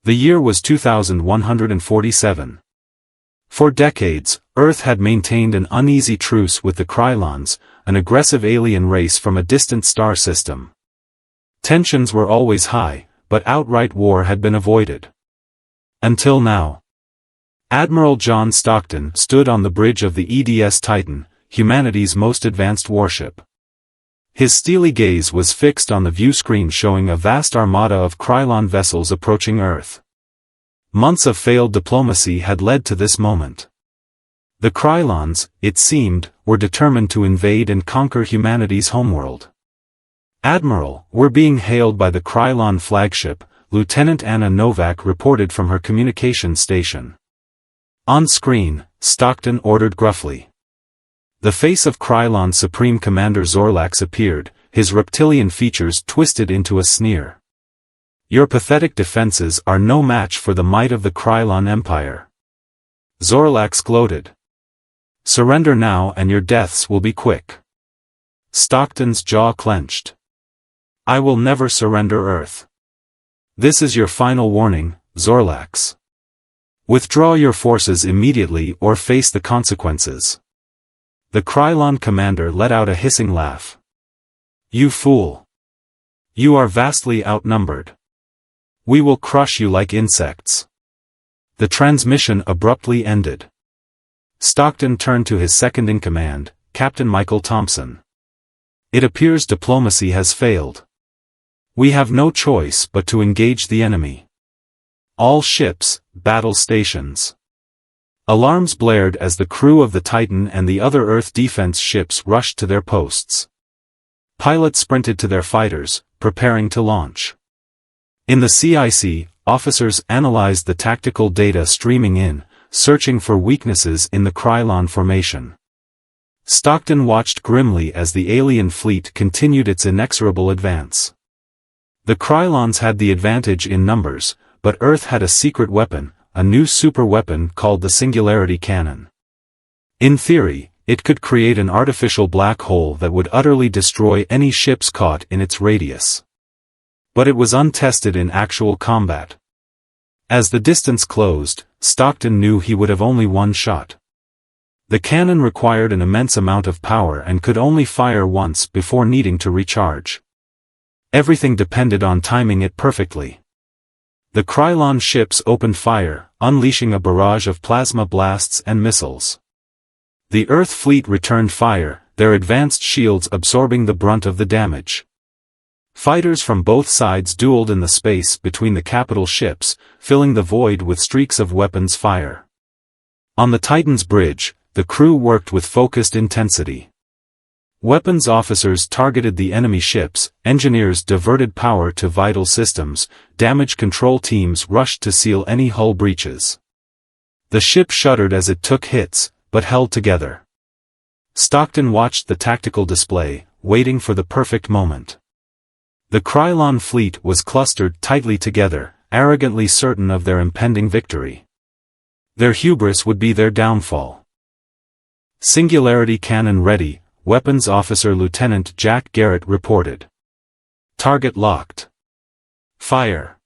The year was 2147. For decades, Earth had maintained an uneasy truce with the Krylons, an aggressive alien race from a distant star system. Tensions were always high, but outright war had been avoided. Until now. Admiral John Stockton stood on the bridge of the EDS Titan, humanity's most advanced warship. His steely gaze was fixed on the view screen showing a vast armada of Krylon vessels approaching Earth. Months of failed diplomacy had led to this moment. The Krylons, it seemed, were determined to invade and conquer humanity's homeworld. "Admiral, we're being hailed by the Krylon flagship," Lieutenant Anna Novak reported from her communications station. On screen, Stockton ordered gruffly. The face of Krylon's Supreme Commander Zorlax appeared, his reptilian features twisted into a sneer. "Your pathetic defenses are no match for the might of the Krylon Empire." Zorlax gloated. "Surrender now and your deaths will be quick." Stockton's jaw clenched. "I will never surrender Earth. This is your final warning, Zorlax. Withdraw your forces immediately or face the consequences." The Krylon commander let out a hissing laugh. "You fool. You are vastly outnumbered. We will crush you like insects." The transmission abruptly ended. Stockton turned to his second-in-command, Captain Michael Thompson. "It appears diplomacy has failed. We have no choice but to engage the enemy. All ships, battle stations." Alarms blared as the crew of the Titan and the other Earth defense ships rushed to their posts. Pilots sprinted to their fighters, preparing to launch. In the CIC, officers analyzed the tactical data streaming in, searching for weaknesses in the Krylon formation. Stockton watched grimly as the alien fleet continued its inexorable advance. The Krylons had the advantage in numbers, but Earth had a secret weapon, a new super-weapon called the Singularity Cannon. In theory, it could create an artificial black hole that would utterly destroy any ships caught in its radius. But it was untested in actual combat. As the distance closed, Stockton knew he would have only one shot. The cannon required an immense amount of power and could only fire once before needing to recharge. Everything depended on timing it perfectly. The Krylon ships opened fire, unleashing a barrage of plasma blasts and missiles. The Earth fleet returned fire, their advanced shields absorbing the brunt of the damage. Fighters from both sides dueled in the space between the capital ships, filling the void with streaks of weapons fire. On the Titan's bridge, the crew worked with focused intensity. Weapons officers targeted the enemy ships, engineers diverted power to vital systems, damage control teams rushed to seal any hull breaches. The ship shuddered as it took hits, but held together. Stockton watched the tactical display, waiting for the perfect moment. The Krylon fleet was clustered tightly together, arrogantly certain of their impending victory. Their hubris would be their downfall. "Singularity cannon ready," Weapons Officer Lieutenant Jack Garrett reported. "Target locked. Fire."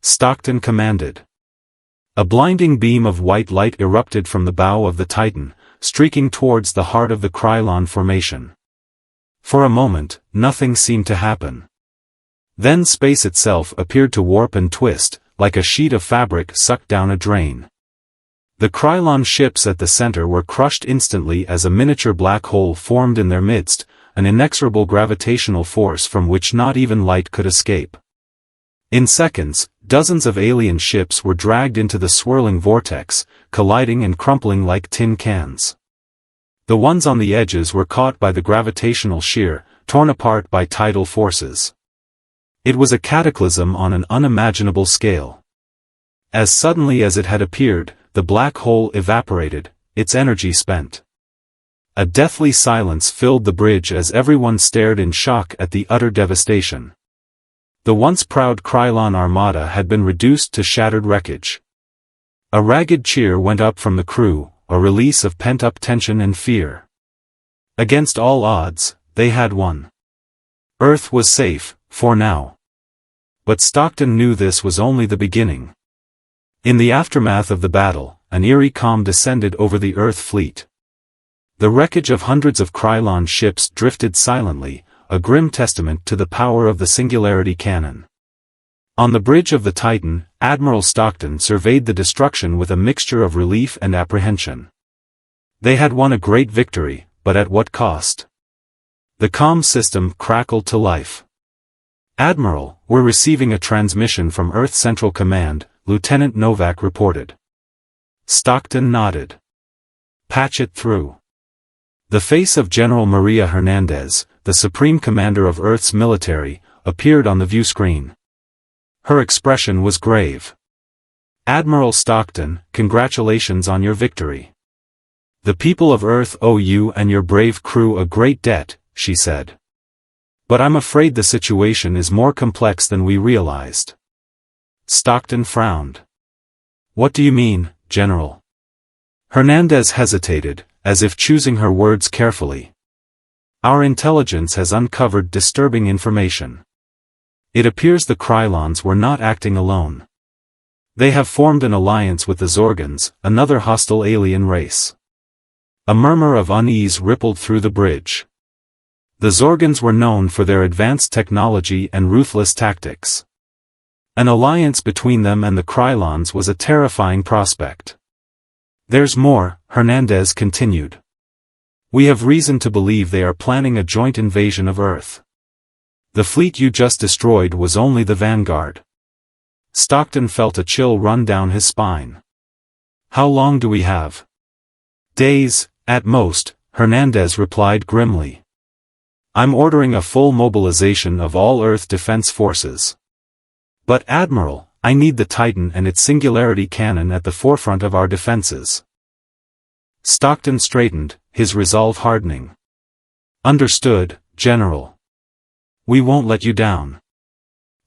Stockton commanded. A blinding beam of white light erupted from the bow of the Titan, streaking towards the heart of the Krylon formation. For a moment, nothing seemed to happen. Then space itself appeared to warp and twist, like a sheet of fabric sucked down a drain. The Krylon ships at the center were crushed instantly as a miniature black hole formed in their midst, an inexorable gravitational force from which not even light could escape. In seconds, dozens of alien ships were dragged into the swirling vortex, colliding and crumpling like tin cans. The ones on the edges were caught by the gravitational shear, torn apart by tidal forces. It was a cataclysm on an unimaginable scale. As suddenly as it had appeared, the black hole evaporated, its energy spent. A deathly silence filled the bridge as everyone stared in shock at the utter devastation. The once proud Krylon armada had been reduced to shattered wreckage. A ragged cheer went up from the crew, a release of pent-up tension and fear. Against all odds, they had won. Earth was safe, for now. But Stockton knew this was only the beginning. In the aftermath of the battle, an eerie calm descended over the Earth fleet. The wreckage of hundreds of Krylon ships drifted silently, a grim testament to the power of the Singularity Cannon. On the bridge of the Titan, Admiral Stockton surveyed the destruction with a mixture of relief and apprehension. They had won a great victory, but at what cost? The comm system crackled to life. "Admiral, we're receiving a transmission from Earth Central Command," Lieutenant Novak reported. Stockton nodded. "Patch it through." The face of General Maria Hernandez, the Supreme Commander of Earth's military, appeared on the view screen. Her expression was grave. "Admiral Stockton, congratulations on your victory. The people of Earth owe you and your brave crew a great debt," she said. "But I'm afraid the situation is more complex than we realized." Stockton frowned. "What do you mean, General?" Hernandez hesitated, as if choosing her words carefully. "Our intelligence has uncovered disturbing information. It appears the Krylons were not acting alone. They have formed an alliance with the Zorgans, another hostile alien race." A murmur of unease rippled through the bridge. The Zorgans were known for their advanced technology and ruthless tactics. An alliance between them and the Krylons was a terrifying prospect. "There's more," Hernandez continued. "We have reason to believe they are planning a joint invasion of Earth. The fleet you just destroyed was only the vanguard." Stockton felt a chill run down his spine. "How long do we have?" "Days, at most," Hernandez replied grimly. "I'm ordering a full mobilization of all Earth defense forces." "But Admiral, I need the Titan and its Singularity Cannon at the forefront of our defenses." Stockton straightened, his resolve hardening. "Understood, General. We won't let you down."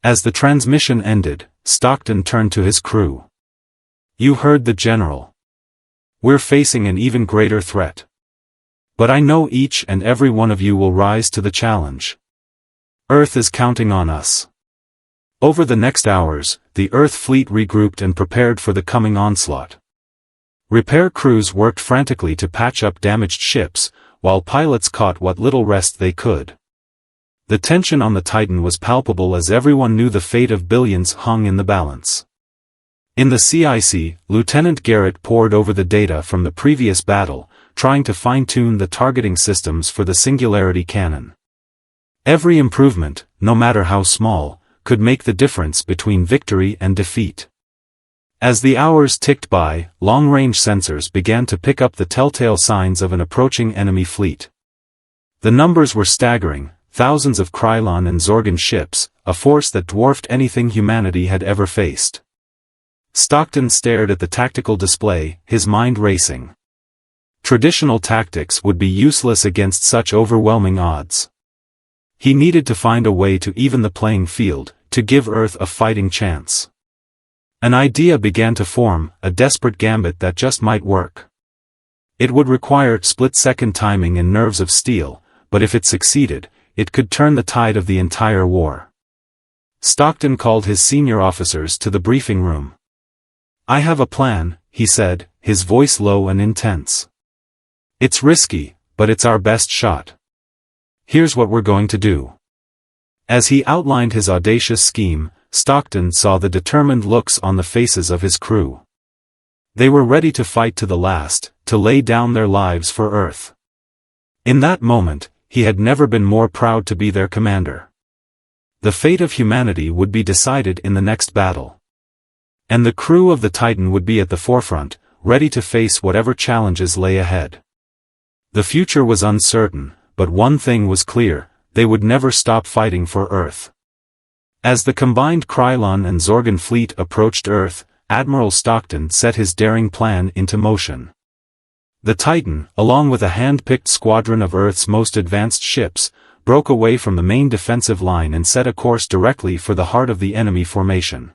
As the transmission ended, Stockton turned to his crew. "You heard the General. We're facing an even greater threat. But I know each and every one of you will rise to the challenge. Earth is counting on us." Over the next hours, the Earth fleet regrouped and prepared for the coming onslaught. Repair crews worked frantically to patch up damaged ships, while pilots caught what little rest they could. The tension on the Titan was palpable as everyone knew the fate of billions hung in the balance. In the CIC, Lieutenant Garrett pored over the data from the previous battle, trying to fine-tune the targeting systems for the Singularity Cannon. Every improvement, no matter how small, could make the difference between victory and defeat. As the hours ticked by, long-range sensors began to pick up the telltale signs of an approaching enemy fleet. The numbers were staggering, thousands of Krylon and Zorgan ships, a force that dwarfed anything humanity had ever faced. Stockton stared at the tactical display, his mind racing. Traditional tactics would be useless against such overwhelming odds. He needed to find a way to even the playing field, to give Earth a fighting chance. An idea began to form, a desperate gambit that just might work. It would require split-second timing and nerves of steel, but if it succeeded, it could turn the tide of the entire war. Stockton called his senior officers to the briefing room. "I have a plan," he said, his voice low and intense. "It's risky, but it's our best shot. Here's what we're going to do." As he outlined his audacious scheme, Stockton saw the determined looks on the faces of his crew. They were ready to fight to the last, to lay down their lives for Earth. In that moment, he had never been more proud to be their commander. The fate of humanity would be decided in the next battle. And the crew of the Titan would be at the forefront, ready to face whatever challenges lay ahead. The future was uncertain, but one thing was clear, they would never stop fighting for Earth. As the combined Krylon and Zorgan fleet approached Earth, Admiral Stockton set his daring plan into motion. The Titan, along with a hand-picked squadron of Earth's most advanced ships, broke away from the main defensive line and set a course directly for the heart of the enemy formation.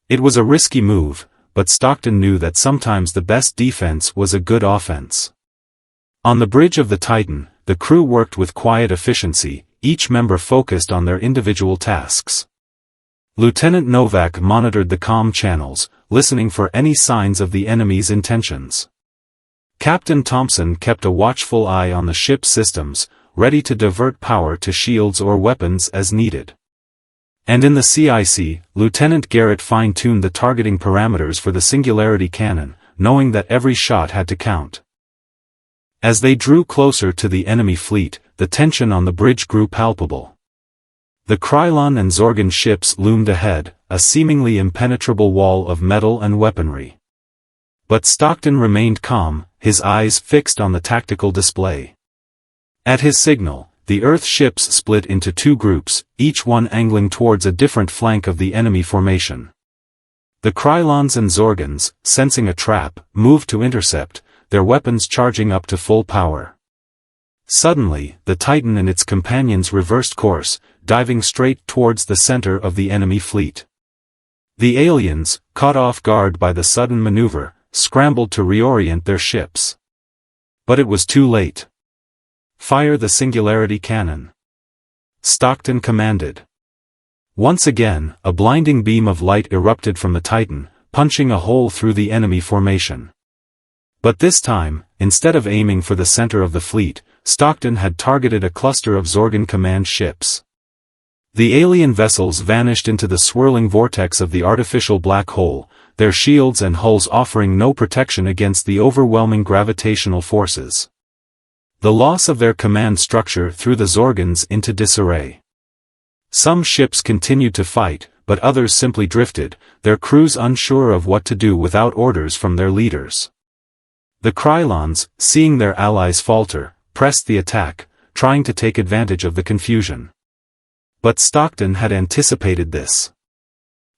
It was a risky move, but Stockton knew that sometimes the best defense was a good offense. On the bridge of the Titan, the crew worked with quiet efficiency, each member focused on their individual tasks. Lieutenant Novak monitored the comm channels, listening for any signs of the enemy's intentions. Captain Thompson kept a watchful eye on the ship's systems, ready to divert power to shields or weapons as needed. And in the CIC, Lieutenant Garrett fine-tuned the targeting parameters for the Singularity cannon, knowing that every shot had to count. As they drew closer to the enemy fleet, the tension on the bridge grew palpable. The Krylon and Zorgon ships loomed ahead, a seemingly impenetrable wall of metal and weaponry. But Stockton remained calm, his eyes fixed on the tactical display. At his signal, the Earth ships split into two groups, each one angling towards a different flank of the enemy formation. The Krylons and Zorgons, sensing a trap, moved to intercept, their weapons charging up to full power. Suddenly, the Titan and its companions reversed course, diving straight towards the center of the enemy fleet. The aliens, caught off guard by the sudden maneuver, scrambled to reorient their ships. But it was too late. "Fire the Singularity cannon," Stockton commanded. Once again, a blinding beam of light erupted from the Titan, punching a hole through the enemy formation. But this time, instead of aiming for the center of the fleet, Stockton had targeted a cluster of Zorgon command ships. The alien vessels vanished into the swirling vortex of the artificial black hole, their shields and hulls offering no protection against the overwhelming gravitational forces. The loss of their command structure threw the Zorgons into disarray. Some ships continued to fight, but others simply drifted, their crews unsure of what to do without orders from their leaders. The Krylons, seeing their allies falter, pressed the attack, trying to take advantage of the confusion. But Stockton had anticipated this.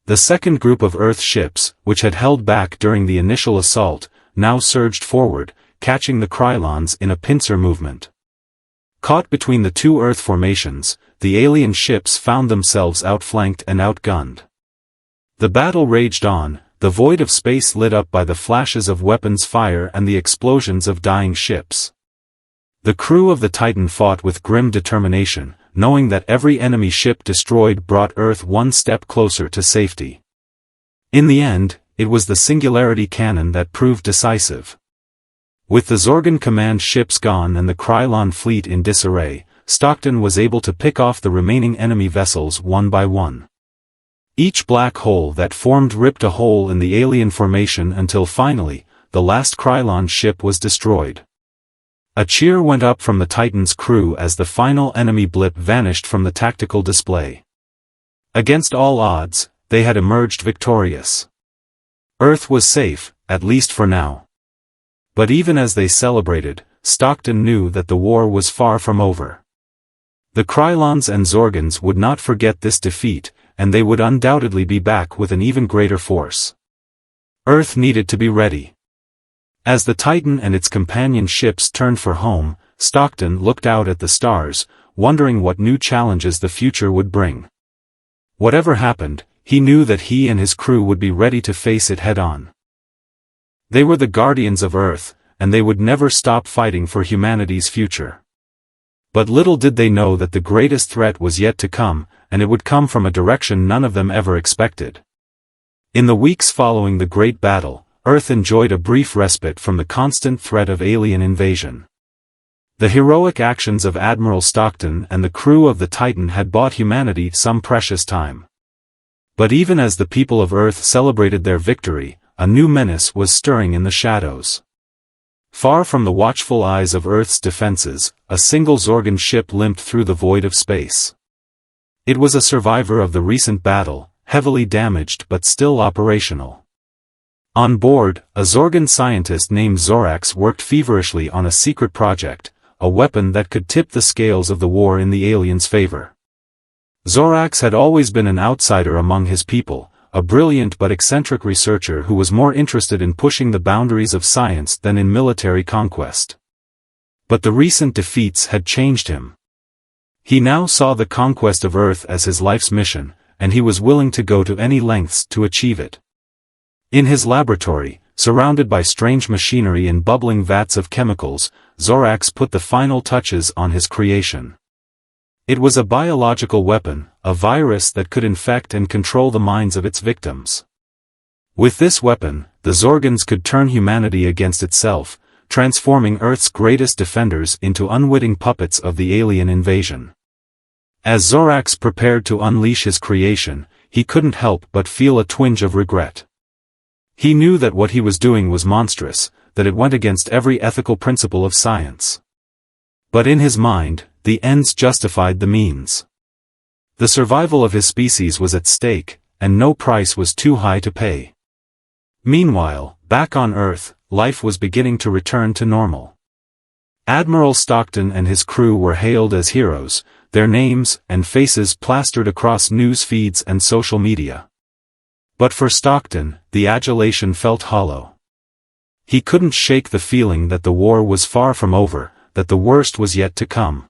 The second group of Earth ships, which had held back during the initial assault, now surged forward, catching the Krylons in a pincer movement. Caught between the two Earth formations, the alien ships found themselves outflanked and outgunned. The battle raged on, the void of space lit up by the flashes of weapons fire and the explosions of dying ships. The crew of the Titan fought with grim determination, knowing that every enemy ship destroyed brought Earth one step closer to safety. In the end, it was the Singularity cannon that proved decisive. With the Zorgon command ships gone and the Krylon fleet in disarray, Stockton was able to pick off the remaining enemy vessels one by one. Each black hole that formed ripped a hole in the alien formation until finally, the last Krylon ship was destroyed. A cheer went up from the Titan's crew as the final enemy blip vanished from the tactical display. Against all odds, they had emerged victorious. Earth was safe, at least for now. But even as they celebrated, Stockton knew that the war was far from over. The Krylons and Zorgons would not forget this defeat, and they would undoubtedly be back with an even greater force. Earth needed to be ready. As the Titan and its companion ships turned for home, Stockton looked out at the stars, wondering what new challenges the future would bring. Whatever happened, he knew that he and his crew would be ready to face it head-on. They were the guardians of Earth, and they would never stop fighting for humanity's future. But little did they know that the greatest threat was yet to come, and it would come from a direction none of them ever expected. In the weeks following the Great Battle, Earth enjoyed a brief respite from the constant threat of alien invasion. The heroic actions of Admiral Stockton and the crew of the Titan had bought humanity some precious time. But even as the people of Earth celebrated their victory, a new menace was stirring in the shadows. Far from the watchful eyes of Earth's defenses, a single Zorgon ship limped through the void of space. It was a survivor of the recent battle, heavily damaged but still operational. On board, a Zorgon scientist named Zorax worked feverishly on a secret project, a weapon that could tip the scales of the war in the aliens' favor. Zorax had always been an outsider among his people, a brilliant but eccentric researcher who was more interested in pushing the boundaries of science than in military conquest. But the recent defeats had changed him. He now saw the conquest of Earth as his life's mission, and he was willing to go to any lengths to achieve it. In his laboratory, surrounded by strange machinery and bubbling vats of chemicals, Zorax put the final touches on his creation. It was a biological weapon, a virus that could infect and control the minds of its victims. With this weapon, the Zorgans could turn humanity against itself, transforming Earth's greatest defenders into unwitting puppets of the alien invasion. As Zorax prepared to unleash his creation, he couldn't help but feel a twinge of regret. He knew that what he was doing was monstrous, that it went against every ethical principle of science. But in his mind, the ends justified the means. The survival of his species was at stake, and no price was too high to pay. Meanwhile, back on Earth, life was beginning to return to normal. Admiral Stockton and his crew were hailed as heroes, their names and faces plastered across news feeds and social media. But for Stockton, the adulation felt hollow. He couldn't shake the feeling that the war was far from over, that the worst was yet to come.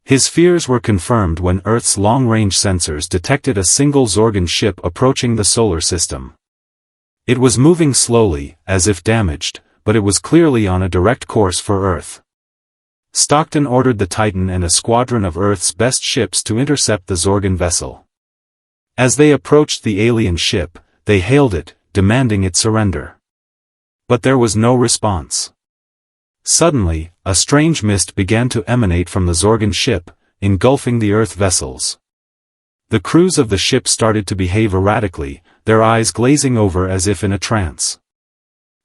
His fears were confirmed when Earth's long-range sensors detected a single Zorgan ship approaching the solar system. It was moving slowly, as if damaged, but it was clearly on a direct course for Earth. Stockton ordered the Titan and a squadron of Earth's best ships to intercept the Zorgan vessel. As they approached the alien ship, they hailed it, demanding its surrender. But there was no response. Suddenly, a strange mist began to emanate from the Zorgan ship, engulfing the Earth vessels. The crews of the ship started to behave erratically, their eyes glazing over as if in a trance.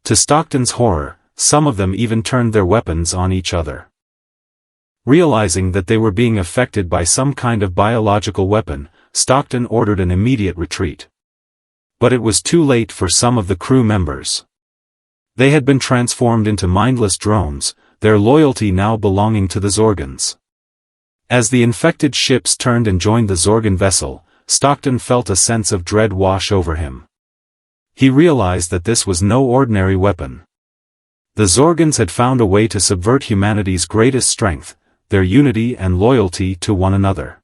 To Stockton's horror, some of them even turned their weapons on each other. Realizing that they were being affected by some kind of biological weapon, Stockton ordered an immediate retreat. But it was too late for some of the crew members. They had been transformed into mindless drones, their loyalty now belonging to the Zorgans. As the infected ships turned and joined the Zorgan vessel, Stockton felt a sense of dread wash over him. He realized that this was no ordinary weapon. The Zorgans had found a way to subvert humanity's greatest strength, their unity and loyalty to one another.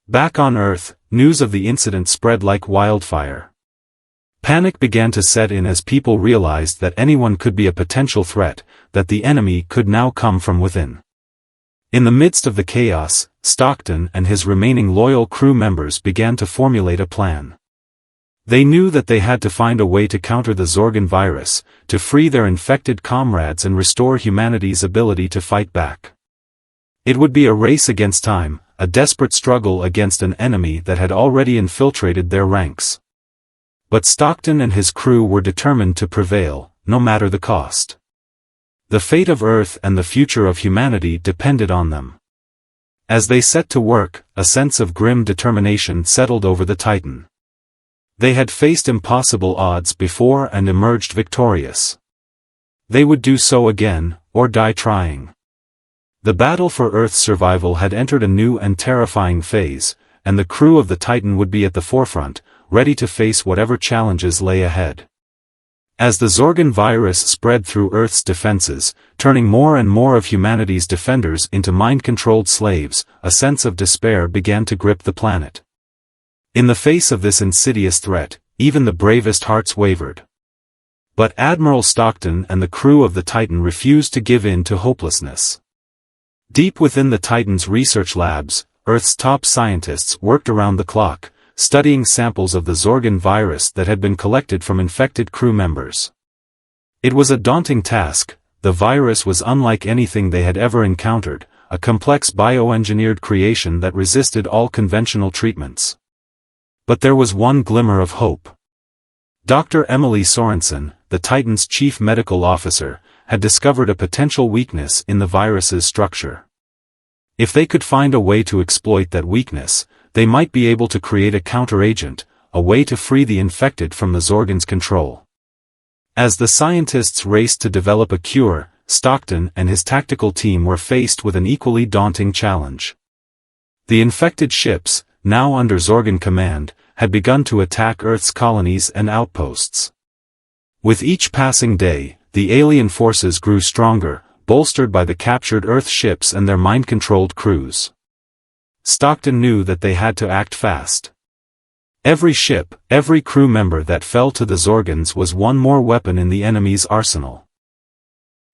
Back on Earth, news of the incident spread like wildfire. Panic began to set in as people realized that anyone could be a potential threat, that the enemy could now come from within. In the midst of the chaos, Stockton and his remaining loyal crew members began to formulate a plan. They knew that they had to find a way to counter the Zorgan virus, to free their infected comrades and restore humanity's ability to fight back. It would be a race against time, a desperate struggle against an enemy that had already infiltrated their ranks. But Stockton and his crew were determined to prevail, no matter the cost. The fate of Earth and the future of humanity depended on them. As they set to work, a sense of grim determination settled over the Titan. They had faced impossible odds before and emerged victorious. They would do so again, or die trying. The battle for Earth's survival had entered a new and terrifying phase, and the crew of the Titan would be at the forefront, ready to face whatever challenges lay ahead. As the Zorgan virus spread through Earth's defenses, turning more and more of humanity's defenders into mind-controlled slaves, a sense of despair began to grip the planet. In the face of this insidious threat, even the bravest hearts wavered. But Admiral Stockton and the crew of the Titan refused to give in to hopelessness. Deep within the Titan's research labs, Earth's top scientists worked around the clock, studying samples of the Zorgan virus that had been collected from infected crew members. It was a daunting task. The virus was unlike anything they had ever encountered, a complex bioengineered creation that resisted all conventional treatments. But there was one glimmer of hope. Dr. Emily Sorensen, the Titan's chief medical officer, had discovered a potential weakness in the virus's structure. If they could find a way to exploit that weakness, they might be able to create a counteragent, a way to free the infected from the Zorgan's control. As the scientists raced to develop a cure, Stockton and his tactical team were faced with an equally daunting challenge. The infected ships, now under Zorgan command, had begun to attack Earth's colonies and outposts. With each passing day, the alien forces grew stronger, bolstered by the captured Earth ships and their mind-controlled crews. Stockton knew that they had to act fast. Every ship, every crew member that fell to the Zorgans was one more weapon in the enemy's arsenal.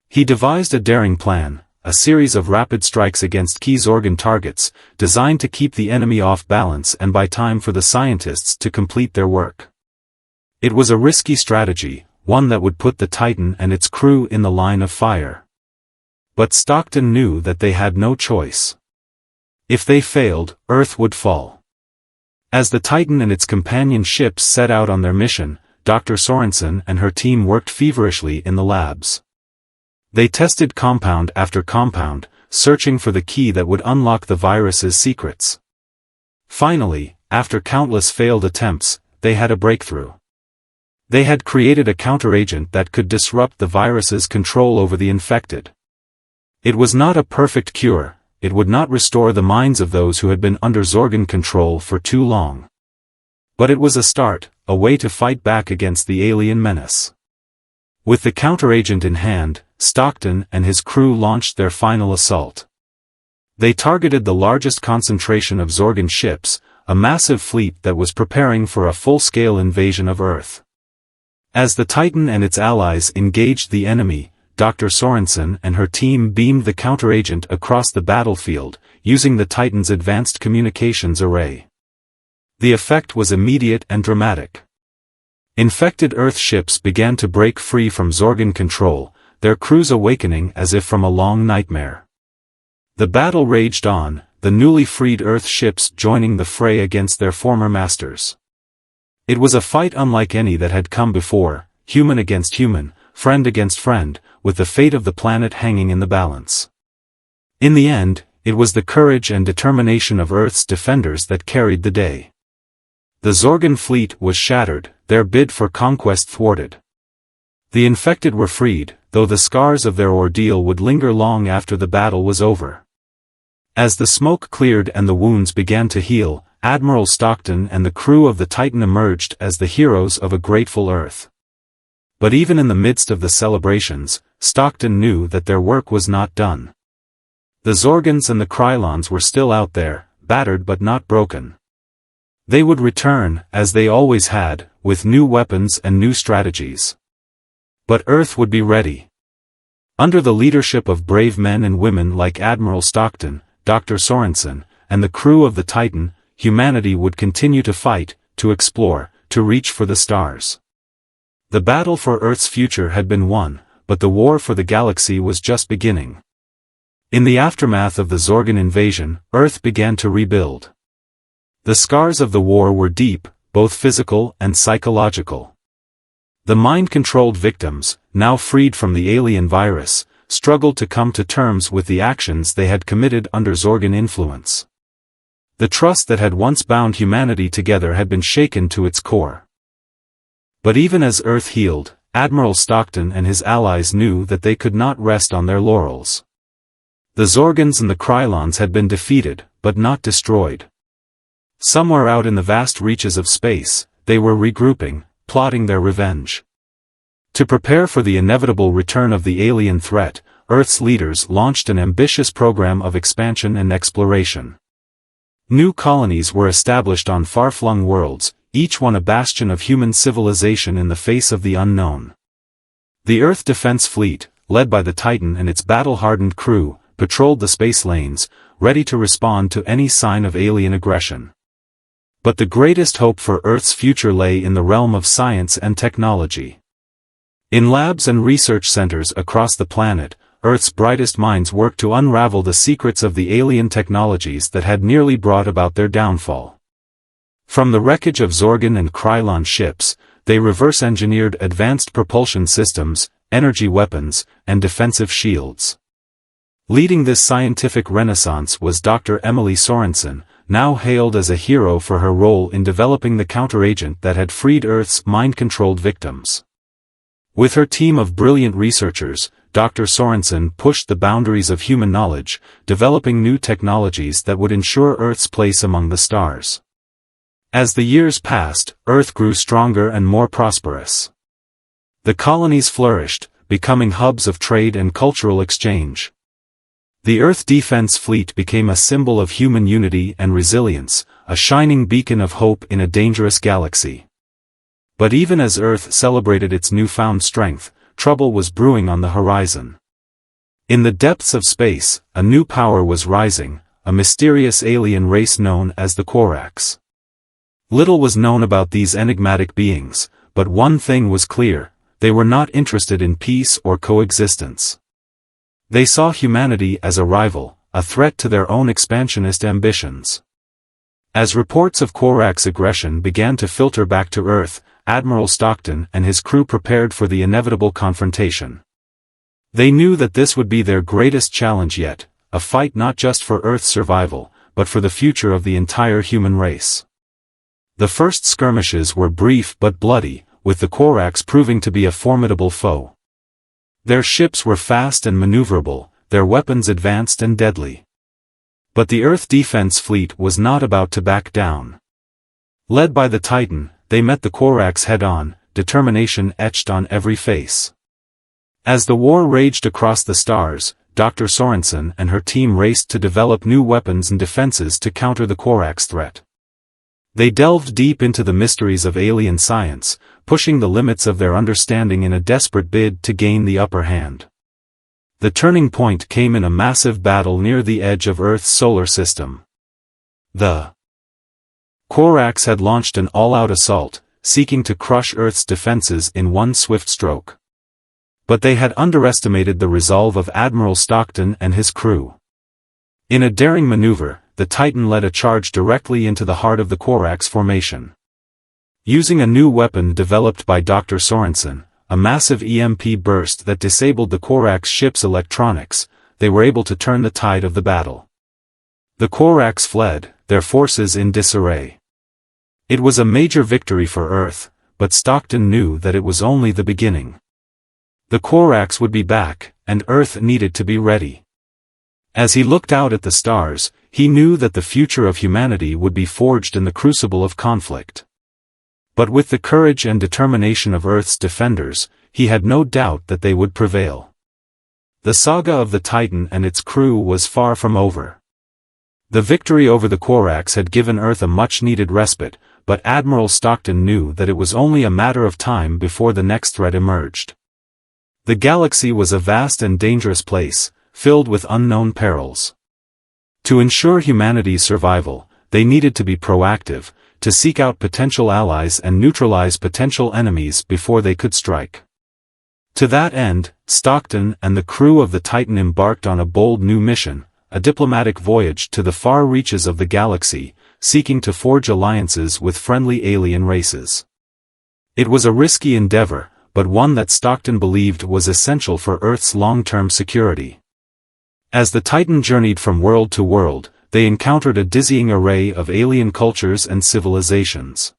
He devised a daring plan, a series of rapid strikes against key Zorgan targets, designed to keep the enemy off balance and buy time for the scientists to complete their work. It was a risky strategy, one that would put the Titan and its crew in the line of fire. But Stockton knew that they had no choice. If they failed, Earth would fall. As the Titan and its companion ships set out on their mission, Dr. Sorensen and her team worked feverishly in the labs. They tested compound after compound, searching for the key that would unlock the virus's secrets. Finally, after countless failed attempts, they had a breakthrough. They had created a counteragent that could disrupt the virus's control over the infected. It was not a perfect cure, it would not restore the minds of those who had been under Zorgan control for too long. But it was a start, a way to fight back against the alien menace. With the counteragent in hand, Stockton and his crew launched their final assault. They targeted the largest concentration of Zorgan ships, a massive fleet that was preparing for a full-scale invasion of Earth. As the Titan and its allies engaged the enemy, Dr. Sorensen and her team beamed the counteragent across the battlefield, using the Titan's advanced communications array. The effect was immediate and dramatic. Infected Earth ships began to break free from Zorgan control, their crews awakening as if from a long nightmare. The battle raged on, the newly freed Earth ships joining the fray against their former masters. It was a fight unlike any that had come before, human against human, friend against friend, with the fate of the planet hanging in the balance. In the end, it was the courage and determination of Earth's defenders that carried the day. The Zorgan fleet was shattered, their bid for conquest thwarted. The infected were freed, though the scars of their ordeal would linger long after the battle was over. As the smoke cleared and the wounds began to heal, Admiral Stockton and the crew of the Titan emerged as the heroes of a grateful Earth. But even in the midst of the celebrations, Stockton knew that their work was not done. The Zorgans and the Krylons were still out there, battered but not broken. They would return, as they always had, with new weapons and new strategies. But Earth would be ready. Under the leadership of brave men and women like Admiral Stockton, Dr. Sorensen, and the crew of the Titan, humanity would continue to fight, to explore, to reach for the stars. The battle for Earth's future had been won, but the war for the galaxy was just beginning. In the aftermath of the Zorgan invasion, Earth began to rebuild. The scars of the war were deep, both physical and psychological. The mind-controlled victims, now freed from the alien virus, struggled to come to terms with the actions they had committed under Zorgan influence. The trust that had once bound humanity together had been shaken to its core. But even as Earth healed, Admiral Stockton and his allies knew that they could not rest on their laurels. The Zorgans and the Krylons had been defeated, but not destroyed. Somewhere out in the vast reaches of space, they were regrouping, plotting their revenge. To prepare for the inevitable return of the alien threat, Earth's leaders launched an ambitious program of expansion and exploration. New colonies were established on far-flung worlds, each one a bastion of human civilization in the face of the unknown. The Earth Defense Fleet, led by the Titan and its battle-hardened crew, patrolled the space lanes, ready to respond to any sign of alien aggression. But the greatest hope for Earth's future lay in the realm of science and technology. In labs and research centers across the planet, Earth's brightest minds worked to unravel the secrets of the alien technologies that had nearly brought about their downfall. From the wreckage of Zorgan and Krylon ships, they reverse-engineered advanced propulsion systems, energy weapons, and defensive shields. Leading this scientific renaissance was Dr. Emily Sorensen, now hailed as a hero for her role in developing the counteragent that had freed Earth's mind-controlled victims. With her team of brilliant researchers, Dr. Sorensen pushed the boundaries of human knowledge, developing new technologies that would ensure Earth's place among the stars. As the years passed, Earth grew stronger and more prosperous. The colonies flourished, becoming hubs of trade and cultural exchange. The Earth Defense Fleet became a symbol of human unity and resilience, a shining beacon of hope in a dangerous galaxy. But even as Earth celebrated its newfound strength, trouble was brewing on the horizon. In the depths of space, a new power was rising, a mysterious alien race known as the Orcs. Little was known about these enigmatic beings, but one thing was clear: they were not interested in peace or coexistence. They saw humanity as a rival, a threat to their own expansionist ambitions. As reports of Orcs' aggression began to filter back to Earth, Admiral Stockton and his crew prepared for the inevitable confrontation. They knew that this would be their greatest challenge yet, a fight not just for Earth's survival, but for the future of the entire human race. The first skirmishes were brief but bloody, with the Orcs proving to be a formidable foe. Their ships were fast and maneuverable, their weapons advanced and deadly. But the Earth defense fleet was not about to back down. Led by the Titan, they met the Orcs head-on, determination etched on every face. As the war raged across the stars, Dr. Sorensen and her team raced to develop new weapons and defenses to counter the Orcs' threat. They delved deep into the mysteries of alien science, pushing the limits of their understanding in a desperate bid to gain the upper hand. The turning point came in a massive battle near the edge of Earth's solar system. The Orcs had launched an all-out assault, seeking to crush Earth's defenses in one swift stroke. But they had underestimated the resolve of Admiral Stockton and his crew. In a daring maneuver, the Titan led a charge directly into the heart of the Orcs formation. Using a new weapon developed by Dr. Sorensen, a massive EMP burst that disabled the Orcs' ship's electronics, they were able to turn the tide of the battle. The Orcs fled, their forces in disarray. It was a major victory for Earth, but Stockton knew that it was only the beginning. The Orcs would be back, and Earth needed to be ready. As he looked out at the stars, he knew that the future of humanity would be forged in the crucible of conflict. But with the courage and determination of Earth's defenders, he had no doubt that they would prevail. The saga of the Titan and its crew was far from over. The victory over the Orcs had given Earth a much-needed respite, but Admiral Stockton knew that it was only a matter of time before the next threat emerged. The galaxy was a vast and dangerous place, filled with unknown perils. To ensure humanity's survival, they needed to be proactive, to seek out potential allies and neutralize potential enemies before they could strike. To that end, Stockton and the crew of the Titan embarked on a bold new mission, a diplomatic voyage to the far reaches of the galaxy, seeking to forge alliances with friendly alien races. It was a risky endeavor, but one that Stockton believed was essential for Earth's long-term security. As the Titan journeyed from world to world, they encountered a dizzying array of alien cultures and civilizations.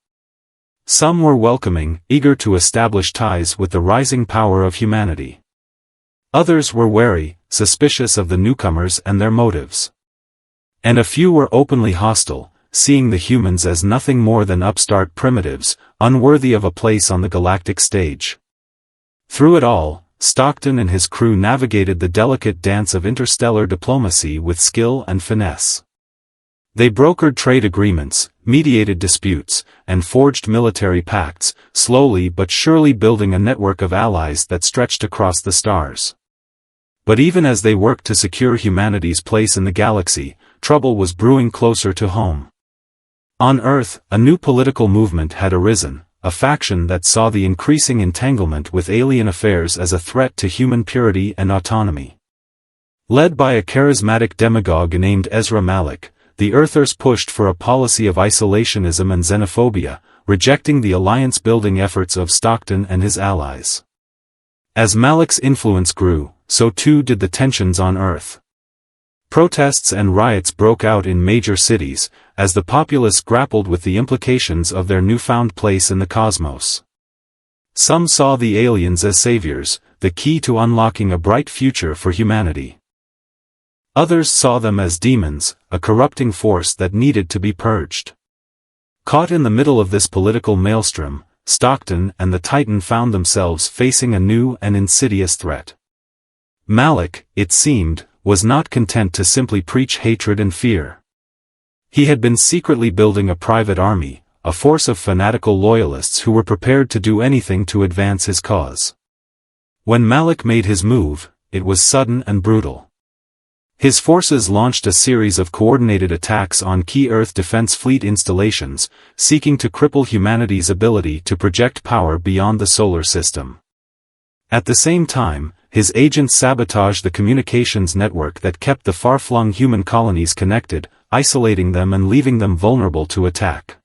Some were welcoming, eager to establish ties with the rising power of humanity. Others were wary, suspicious of the newcomers and their motives. And a few were openly hostile, seeing the humans as nothing more than upstart primitives, unworthy of a place on the galactic stage. Through it all, Stockton and his crew navigated the delicate dance of interstellar diplomacy with skill and finesse. They brokered trade agreements, mediated disputes, and forged military pacts, slowly but surely building a network of allies that stretched across the stars. But even as they worked to secure humanity's place in the galaxy, trouble was brewing closer to home. On Earth, a new political movement had arisen, a faction that saw the increasing entanglement with alien affairs as a threat to human purity and autonomy. Led by a charismatic demagogue named Ezra Malik, the Earthers pushed for a policy of isolationism and xenophobia, rejecting the alliance-building efforts of Stockton and his allies. As Malik's influence grew, so too did the tensions on Earth. Protests and riots broke out in major cities, as the populace grappled with the implications of their newfound place in the cosmos. Some saw the aliens as saviors, the key to unlocking a bright future for humanity. Others saw them as demons, a corrupting force that needed to be purged. Caught in the middle of this political maelstrom, Stockton and the Titan found themselves facing a new and insidious threat. Malik, it seemed, was not content to simply preach hatred and fear. He had been secretly building a private army, a force of fanatical loyalists who were prepared to do anything to advance his cause. When Malik made his move, it was sudden and brutal. His forces launched a series of coordinated attacks on key Earth Defense Fleet installations, seeking to cripple humanity's ability to project power beyond the solar system. At the same time, his agents sabotaged the communications network that kept the far-flung human colonies connected, isolating them and leaving them vulnerable to attack.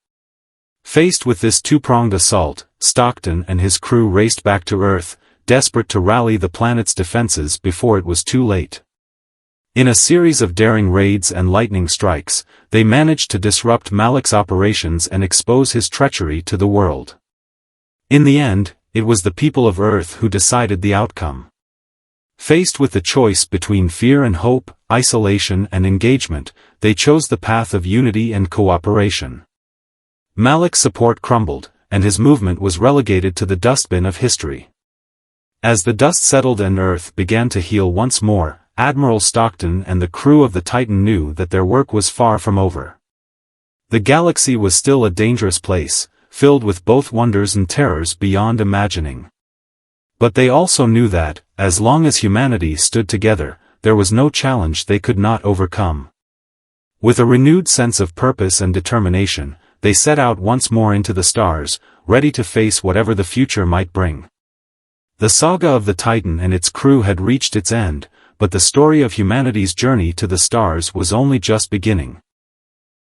Faced with this two-pronged assault, Stockton and his crew raced back to Earth, desperate to rally the planet's defenses before it was too late. In a series of daring raids and lightning strikes, they managed to disrupt Malik's operations and expose his treachery to the world. In the end, it was the people of Earth who decided the outcome. Faced with the choice between fear and hope, isolation and engagement, they chose the path of unity and cooperation. Malik's support crumbled, and his movement was relegated to the dustbin of history. As the dust settled and Earth began to heal once more, Admiral Stockton and the crew of the Titan knew that their work was far from over. The galaxy was still a dangerous place, filled with both wonders and terrors beyond imagining. But they also knew that, as long as humanity stood together, there was no challenge they could not overcome. With a renewed sense of purpose and determination, they set out once more into the stars, ready to face whatever the future might bring. The saga of the Titan and its crew had reached its end, but the story of humanity's journey to the stars was only just beginning.